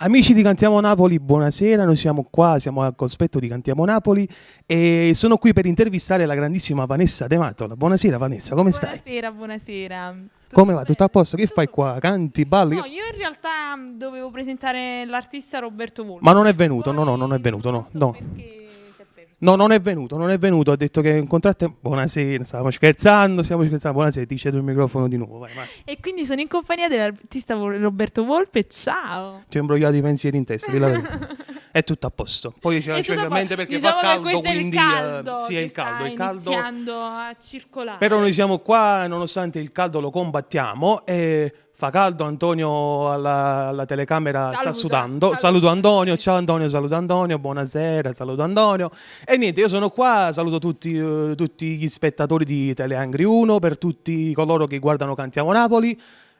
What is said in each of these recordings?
Amici di Cantiamo Napoli, buonasera, noi siamo qua, siamo al cospetto di Cantiamo Napoli e sono qui per intervistare la grandissima Vanessa De Matola. Buonasera Vanessa, come stai? Buonasera. Come va? Tutto a posto? Che fai qua? Canti, balli? No, io in realtà dovevo presentare l'artista Roberto Volpi. Ma non è venuto, no, non è venuto, no. Perché si è perso. No, non è venuto, ha detto che incontrate... Buonasera, stiamo scherzando, buonasera, ti cedo il microfono di nuovo, vai. E quindi sono in compagnia dell'artista Roberto Volpe, ciao! Ci ho imbrogliato i pensieri in testa, di la verità. È tutto a posto. Poi siamo specialmente perché diciamo fa caldo, che quindi... è il caldo sì, è il caldo, iniziando a circolare. Però noi siamo qua, nonostante il caldo lo combattiamo e... Fa caldo, Antonio alla telecamera sta sudando. Saluto Antonio, ciao Antonio, saluto Antonio, buonasera, saluto Antonio. E niente, io sono qua, saluto tutti gli spettatori di Teleangri 1, per tutti coloro che guardano Cantiamo Napoli.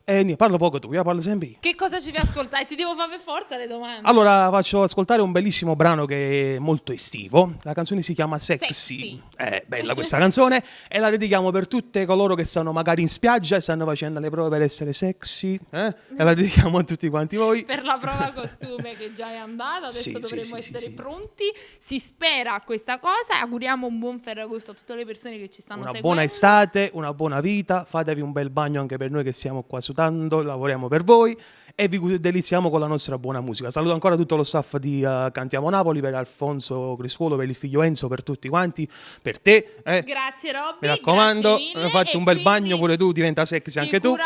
E niente, parlo poco tu, io parlo sempre io. Che cosa ci fai ascoltare? Ti devo fare per forza le domande. Allora faccio ascoltare un bellissimo brano che è molto estivo. La canzone si chiama Sexy. È bella questa canzone e la dedichiamo per tutte coloro che stanno magari in spiaggia e stanno facendo le prove per essere sexy. E la dedichiamo a tutti quanti voi. Per la prova costume che già è andata, adesso dovremmo essere pronti. Si spera a questa cosa e auguriamo un buon Ferragosto a tutte le persone che ci stanno seguendo. Una buona estate, una buona vita, fatevi un bel bagno anche per noi che siamo qua sudando, lavoriamo per voi e vi deliziamo con la nostra buona musica. Saluto ancora tutto lo staff di Cantiamo Napoli, per Alfonso Criscuolo, per il figlio Enzo, per tutti quanti, per te. Grazie Robby, mi raccomando, hai fatto un bel bagno pure tu, diventa sexy anche tu.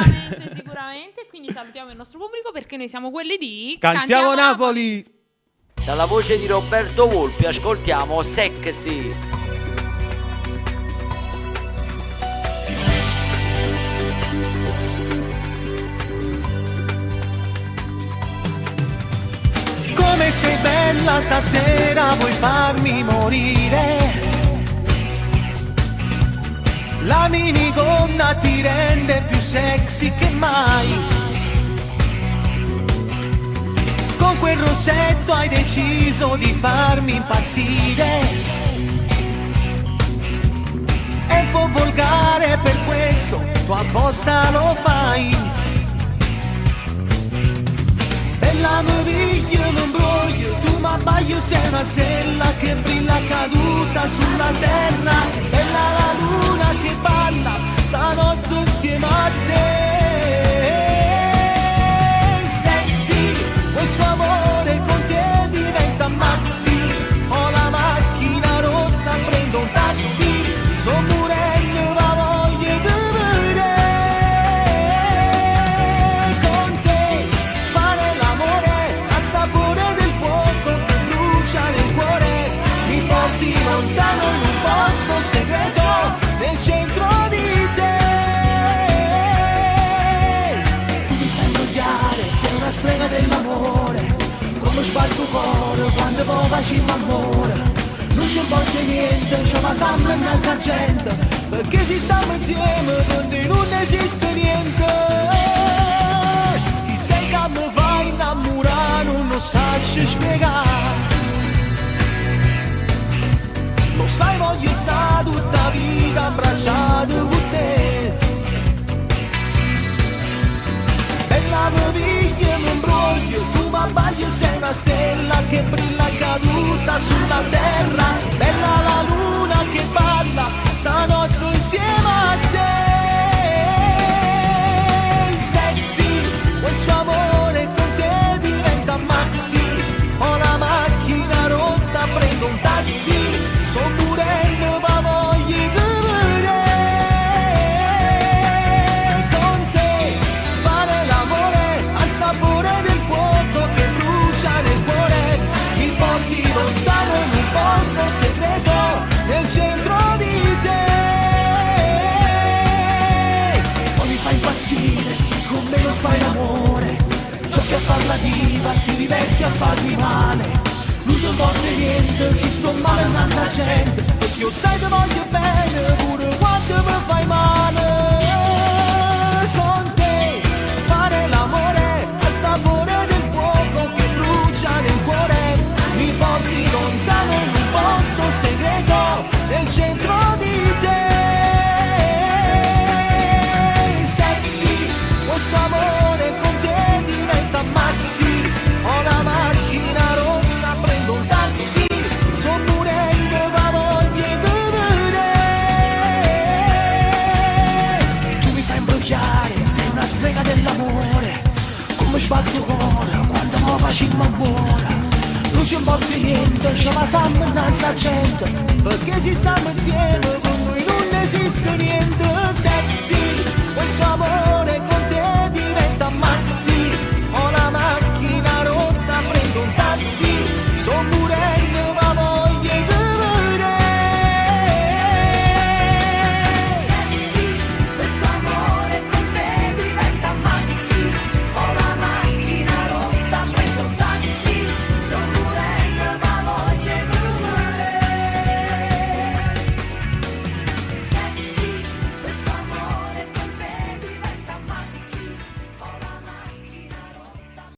Sicuramente, quindi salutiamo il nostro pubblico perché noi siamo quelli di Cantiamo Napoli. Dalla voce di Roberto Volpi ascoltiamo Sexy. Come sei bella stasera, vuoi farmi morire? La minigonna ti rende più sexy che mai. Con quel rossetto hai deciso di farmi impazzire. È un po' volgare per questo, tu apposta lo fai. Bella meraviglia, non broglio, tu m'abbaglio, sei una stella che brilla caduta sulla terra. Bella la luna che balla, stanotte insieme a te. Sexy, questo amore con te diventa maxi. Ho la macchina rotta, prendo un taxi, sono morendo, ma voglio te vedere. Con te fare l'amore al sapore del fuoco che brucia nel cuore. Mi porti lontano in un posto segreto nel centro di te. Tu mi sai invogliare, sei una strega dell'amore. Come sbatto cuore quando poi facciamo amore. Non ci importa niente, ci passiamo innanzi a gente, perché si stiamo insieme quando non esiste niente. Chi sei che mi fa innamorare non lo sai spiegare. Lo sai, voglio stare tutta vita abbracciato con te. Bella meraviglia, non broglio, tu m'abbaglio, sei una stella che brilla caduta sulla terra. Bella la luna che balla, stanotte insieme a te. Sexy, quel suo amore con te diventa maxi. Ho la macchina rotta, prendo un taxi, sono morendo ma voglio te vedere. Con te fare l'amore al sapore del fuoco che brucia nel cuore. Mi porti lontano in un posto segreto nel centro di te. Poi mi fai impazzire, siccome non fai l'amore. Giochi a far la diva, ti diverti a farmi male. Lui non porta niente, si sto male innanzi a gente. Perché io sai che voglio bene, pure quando mi fai male. Con te fare l'amore al sapore del fuoco che brucia nel cuore. Mi porti lontano in un posto segreto nel centro di te. Sexy, questo amore con te diventa maxi. Ho la batte cuore quando mo facciamo amore. Non ci importa niente, ci passiamo innanzi a gente, perché se stiamo insieme con noi non esiste niente. Sexy, questo amore